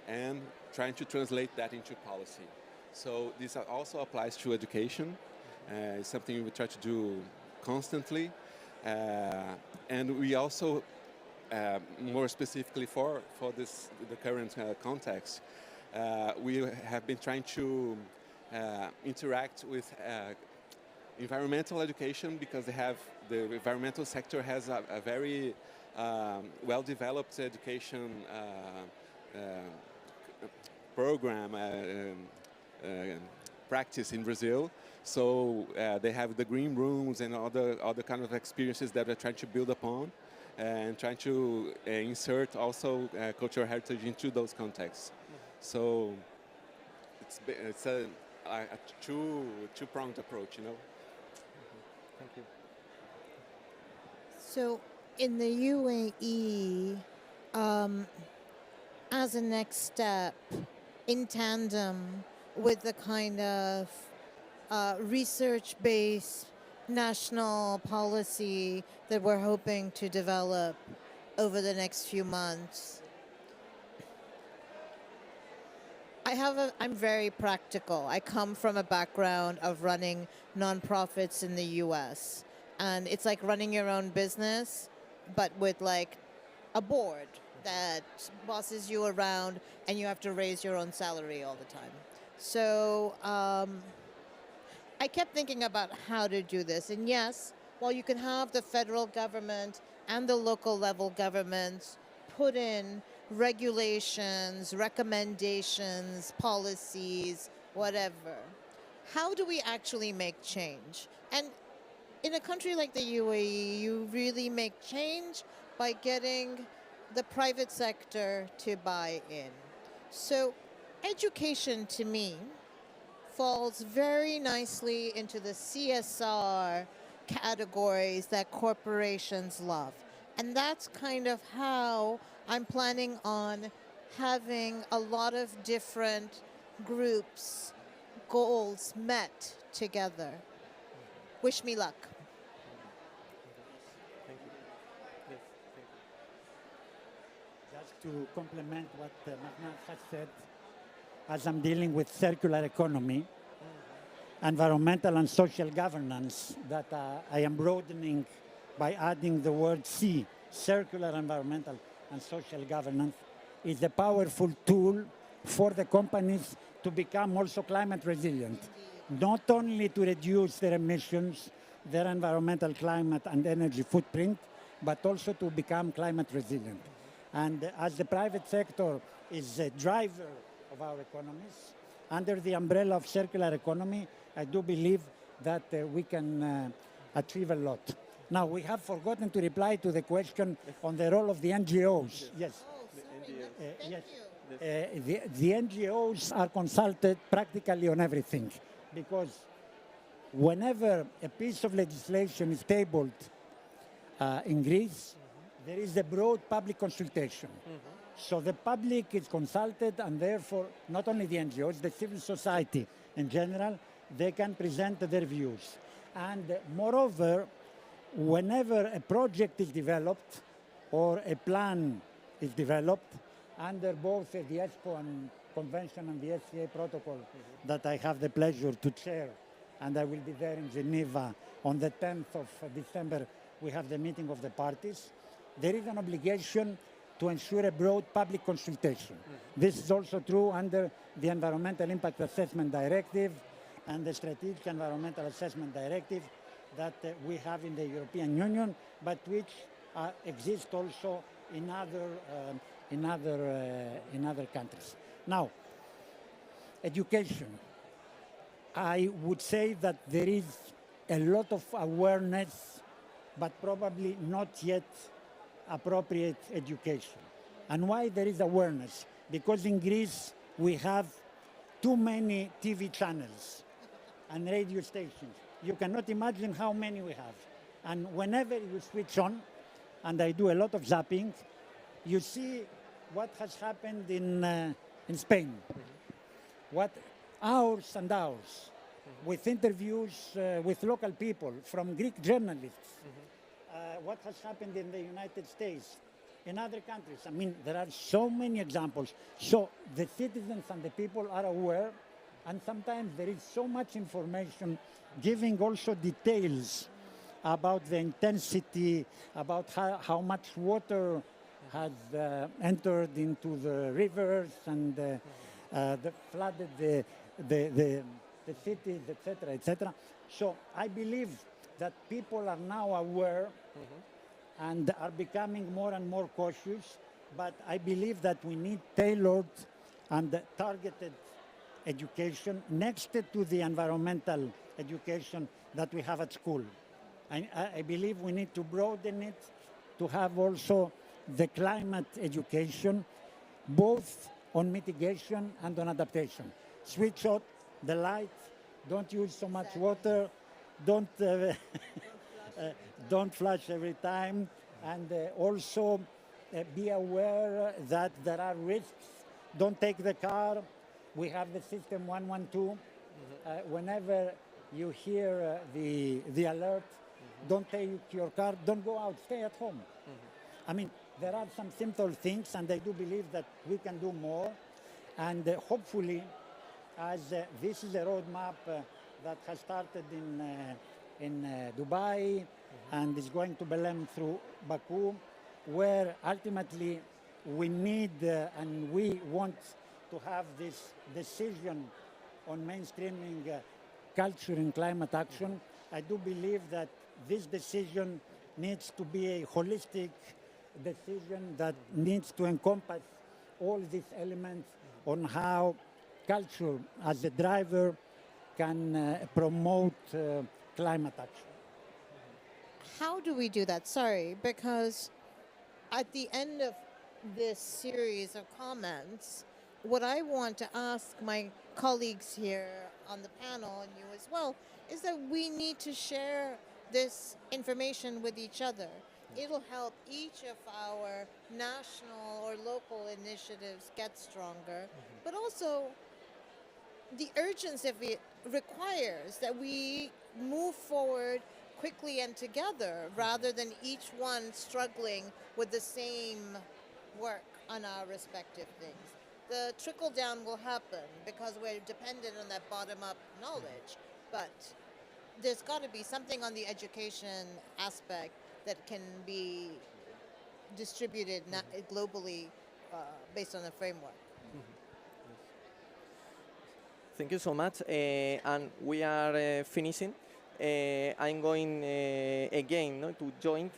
and trying to translate that into policy. So this also applies to education. It's something we try to do constantly. And we also, more specifically for the current context, we have been trying to interact with environmental education, because the environmental sector has a very well-developed education program practice in Brazil. So they have the green rooms and other kind of experiences that we're trying to build upon, and trying to insert also cultural heritage into those contexts. So it's a two-pronged approach, you know. Thank you. So in the UAE, as a next step, in tandem with the kind of research-based national policy that we're hoping to develop over the next few months, I'm very practical. I come from a background of running nonprofits in the US. And it's like running your own business, but with like a board that bosses you around, and you have to raise your own salary all the time. So I kept thinking about how to do this. And yes, while you can have the federal government and the local level governments put in regulations, recommendations, policies, whatever, how do we actually make change? And in a country like the UAE, you really make change by getting the private sector to buy in. So education, to me, falls very nicely into the CSR categories that corporations love. And that's kind of how I'm planning on having a lot of different groups' goals met together. Wish me luck. Thank you. Yes, thank you. Just to complement what Mahmoud has said, as I'm dealing with circular economy, environmental and social governance, that I am broadening by adding the word C, circular environmental and social governance, is a powerful tool for the companies to become also climate resilient. Not only to reduce their emissions, their environmental, climate, and energy footprint, but also to become climate resilient. And as the private sector is a driver of our economies, under the umbrella of circular economy, I do believe that we can achieve a lot. Now, we have forgotten to reply to the question on the role of the NGOs. Yes. Oh, sorry. Thank yes. you. The NGOs are consulted practically on everything, because whenever a piece of legislation is tabled in Greece, there is a broad public consultation. So the public is consulted, and therefore not only the NGOs, the civil society in general, they can present their views. And moreover, whenever a project is developed or a plan is developed under both the ESPO and Convention and the SCA protocol that I have the pleasure to chair, and I will be there in Geneva on the 10th of December, we have the meeting of the parties, there is an obligation to ensure a broad public consultation. This is also true under the Environmental Impact Assessment Directive and the Strategic Environmental Assessment Directive that we have in the European Union, but which exist also in other countries. Now, education. I would say that there is a lot of awareness, but probably not yet appropriate education. And why there is awareness? Because in Greece we have too many TV channels and radio stations. You cannot imagine how many we have. And whenever you switch on, and I do a lot of zapping, you see what has happened in Spain. What hours and hours with interviews with local people from Greek journalists. What has happened in the United States, in other countries. I mean, there are so many examples. So the citizens and the people are aware, and sometimes there is so much information giving also details about the intensity, about how much water has entered into the rivers and flooded the cities, etc., etc. So I believe that people are now aware and are becoming more and more cautious, but I believe that we need tailored and targeted education next to the environmental education that we have at school. I believe we need to broaden it to have also the climate education, both on mitigation and on adaptation. Switch out the light, don't use so much water, don't flush every time, and also be aware that there are risks. Don't take the car. We have the system 112. Whenever you hear the alert, don't take your car, don't go out, stay at home. I mean, there are some simple things, and I do believe that we can do more. And hopefully, as this is a roadmap that has started in Dubai and is going to Belém through Bakú, where ultimately we need and we want to have this decision on mainstreaming culture in climate action. I do believe that this decision needs to be a holistic decision that needs to encompass all these elements on how culture as a driver can promote climate action. How do we do that? Sorry, because at the end of this series of comments, what I want to ask my colleagues here on the panel and you as well is that we need to share this information with each other. It'll help each of our national or local initiatives get stronger, but also the urgency of it requires that we move forward quickly and together rather than each one struggling with the same work on our respective things. The trickle down will happen because we're dependent on that bottom-up knowledge, but there's got to be something on the education aspect that can be distributed globally based on a framework. Thank you so much. And we are finishing. I'm going again to join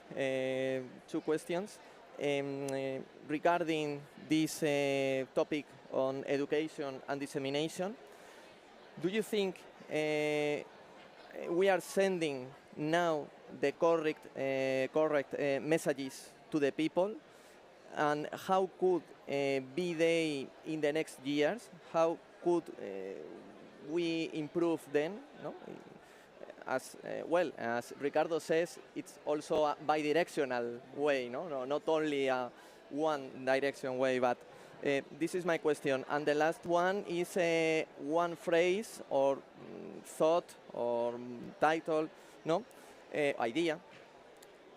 two questions regarding this topic on education and dissemination. Do you think we are sending now the correct messages to the people, and how could be they in the next years? How could we improve them? No? As well, as Ricardo says, it's also a bi-directional way, not only a one-direction way, but this is my question. And the last one is one phrase or thought or title, idea,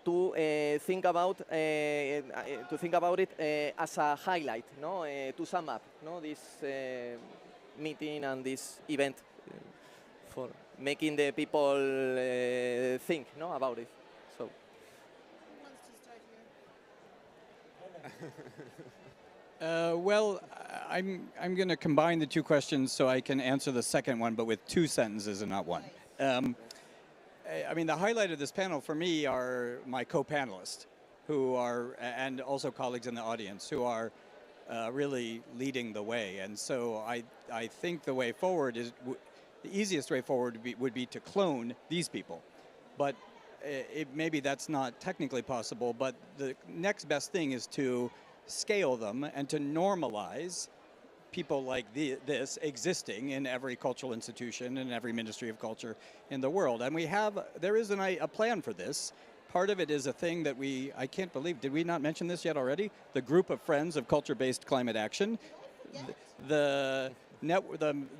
to think about it as a highlight, to sum up, this meeting and this event for making the people think, about it. So. Who wants to start here? Well, I'm going to combine the two questions so I can answer the second one, but with two sentences and not one. I mean, the highlight of this panel for me are my co-panelists, who are, and also colleagues in the audience, who are really leading the way. And so I think the way forward is, the easiest way forward would be to clone these people. But maybe that's not technically possible, but the next best thing is to scale them and to normalize people like this existing in every cultural institution and every Ministry of Culture in the world. And there is a plan for this. Part of it is a thing that I can't believe, did we not mention this yet already? The Group of Friends of Culture-Based Climate Action. Yes.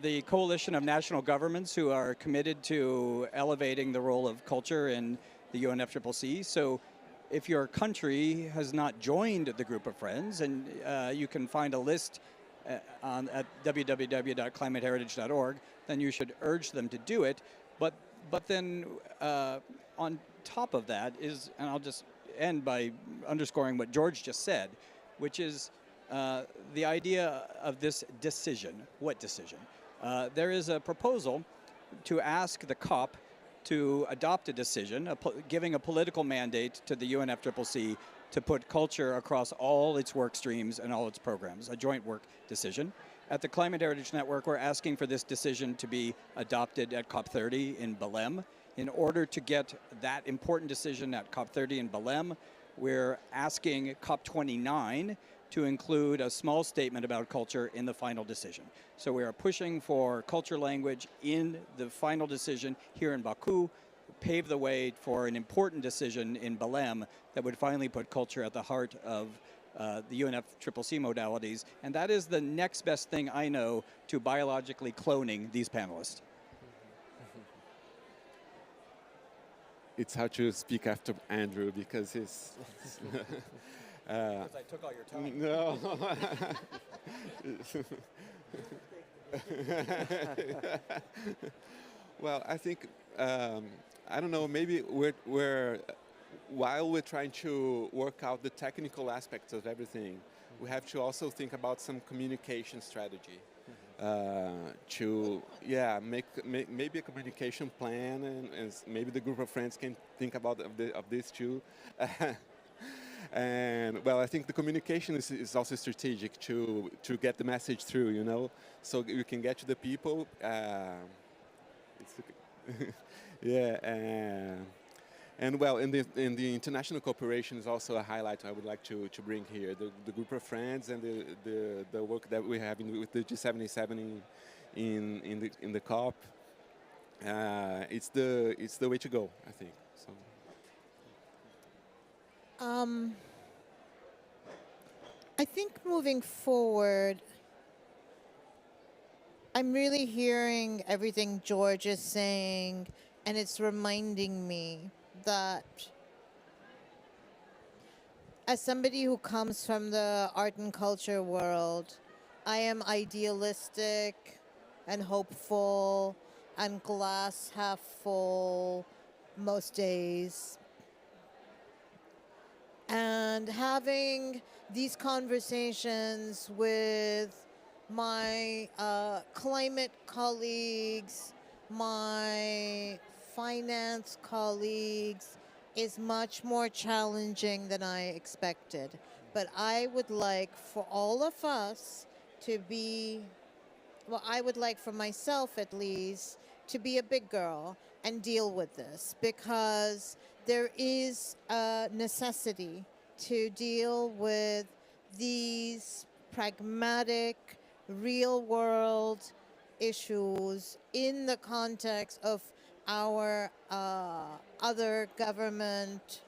The coalition of national governments who are committed to elevating the role of culture in the UNFCCC. So if your country has not joined the Group of Friends, and you can find a list at www.climateheritage.org, then you should urge them to do it. But then on top of that is, and I'll just end by underscoring what George just said, which is the idea of this decision. What decision? There is a proposal to ask the COP to adopt a decision, giving a political mandate to the UNFCCC to put culture across all its work streams and all its programs, a joint work decision. At the Climate Heritage Network, we're asking for this decision to be adopted at COP30 in Belém. In order to get that important decision at COP30 in Belém, we're asking COP29 to include a small statement about culture in the final decision. So we are pushing for culture language in the final decision here in Bakú, pave the way for an important decision in Belém that would finally put culture at the heart of the UNFCCC modalities. And that is the next best thing I know to biologically cloning these panelists. It's hard to speak after Andrew because he's... Because I took all your time. No. Well, I think, I don't know, maybe while we're trying to work out the technical aspects of everything, we have to also think about some communication strategy. To make maybe a communication plan, and maybe the Group of Friends can think about of this too. And well, I think the communication is also strategic to get the message through, so you can get to the people. And well, in the international cooperation is also a highlight I would like to bring here. The Group of Friends and the work that we have with the G77 in the COP. It's the way to go, I think. So. I think moving forward, I'm really hearing everything George is saying, and it's reminding me that as somebody who comes from the art and culture world, I am idealistic and hopeful and glass half full most days. And having these conversations with my climate colleagues, my finance colleagues is much more challenging than I expected. But I would like for all of us to be, well, I would like for myself at least, to be a big girl and deal with this, because there is a necessity to deal with these pragmatic, real world issues in the context of our other government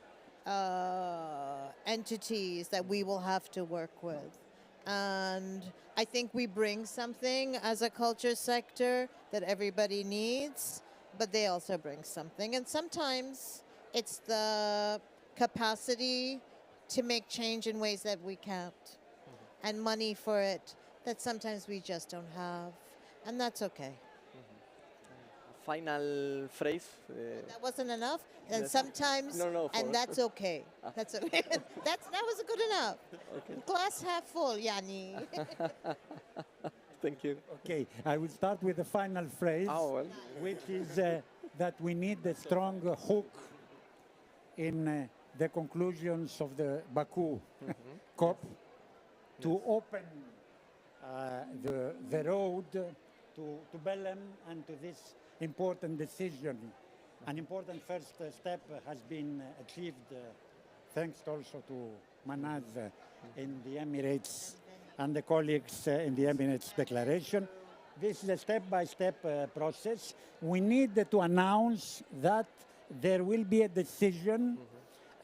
entities that we will have to work with. And I think we bring something as a culture sector that everybody needs, but they also bring something. And sometimes it's the capacity to make change in ways that we can't, and money for it that sometimes we just don't have. And that's okay. Final phrase. That wasn't enough, and Yes. sometimes, No, and that's okay. That's okay. That was good enough. Okay. Glass half full, Yani. Thank you. Okay, I will start with the final phrase, Oh, well. which is that we need a strong hook in the conclusions of the Bakú COP to open the road to Belém and to this important decision. An important first step has been achieved thanks also to Manaz in the Emirates and the colleagues in the Emirates Declaration. This is a step-by-step process. We need to announce that there will be a decision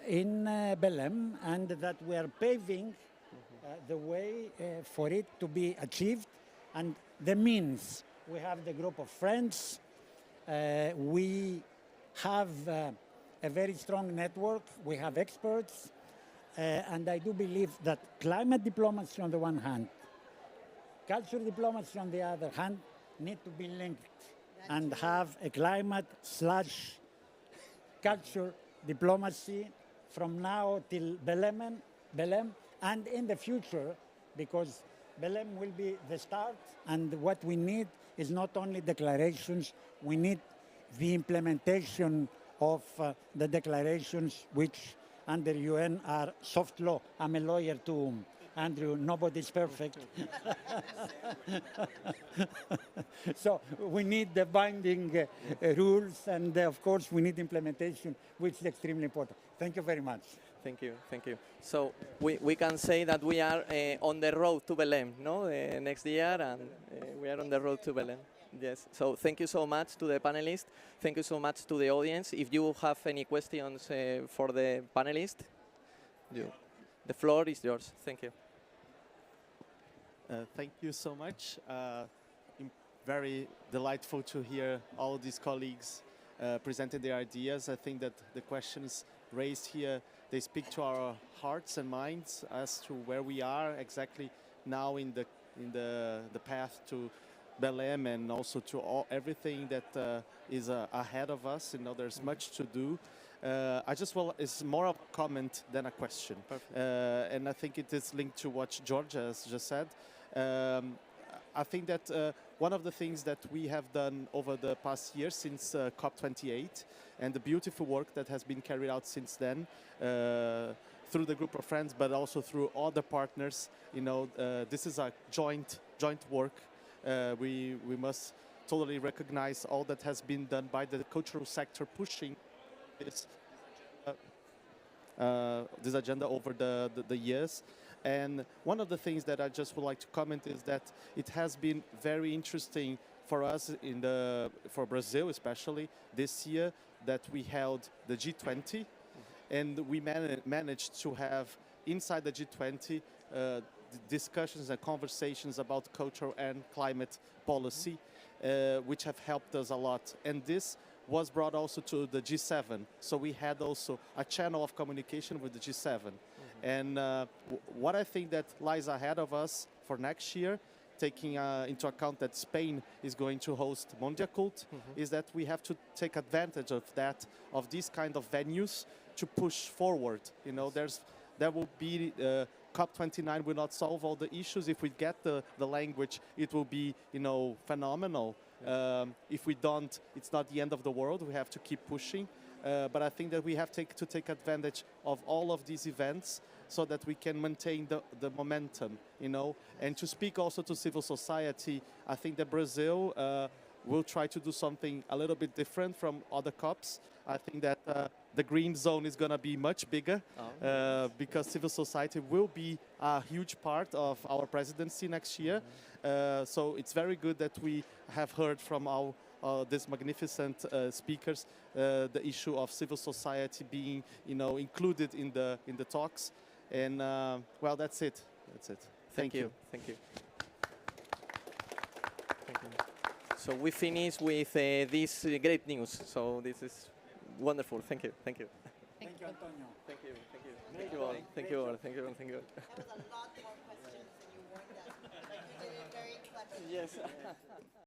in Belém, and that we are paving the way for it to be achieved, and the means. We have the group of friends. We have a very strong network. We have experts. And I do believe that climate diplomacy on the one hand, culture diplomacy on the other hand, need to be linked and have a climate/culture diplomacy from now till Belém, and in the future, because Belém will be the start, and what we need is not only declarations, we need the implementation of the declarations which under UN are soft law. I'm a lawyer too, Andrew, nobody's perfect. So we need the binding rules, and of course we need implementation, which is extremely important. Thank you very much. Thank you, thank you. So we can say that we are on the road to Belém, no? Next year, and we are on the road to Belém. Yes. So thank you so much to the panelists. Thank you so much to the audience. If you have any questions for the panelists, the floor is yours. Thank you. Thank you so much. Very delightful to hear all these colleagues presenting their ideas. I think that the questions raised here, they speak to our hearts and minds as to where we are exactly now in the path to Belém, and also to everything that is ahead of us. You know, there's much to do. It's more of a comment than a question. And I think it is linked to what Georgia has just said. I think that one of the things that we have done over the past year since COP28, and the beautiful work that has been carried out since then, through the group of friends, but also through other partners, you know, this is a joint work. We must totally recognize all that has been done by the cultural sector pushing this agenda over the years. And one of the things that I just would like to comment is that it has been very interesting for us for Brazil especially this year, that we held the G20, and we managed to have inside the G20 discussions and conversations about culture and climate policy, which have helped us a lot. And this was brought also to the G7. So we had also a channel of communication with the G7. And what I think that lies ahead of us for next year, taking into account that Spain is going to host Mondiacult, is that we have to take advantage of that, of these kind of venues, to push forward. You know, there will be COP29 will not solve all the issues. If we get the language, it will be, phenomenal. If we don't, it's not the end of the world. We have to keep pushing. But I think that we have to take advantage of all of these events so that we can maintain the momentum, And to speak also to civil society, I think that Brazil will try to do something a little bit different from other COPs. I think that the green zone is going to be much bigger because civil society will be a huge part of our presidency next year. So it's very good that we have heard from these magnificent speakers the issue of civil society being, included in the talks. And well, that's it. Thank you. So we finish with this great news. So this is wonderful. Thank you. Thank you, Antonio. Thank you all. Thank you all. That was a lot more questions than you warned us. Like you did it very cleverly. Yes.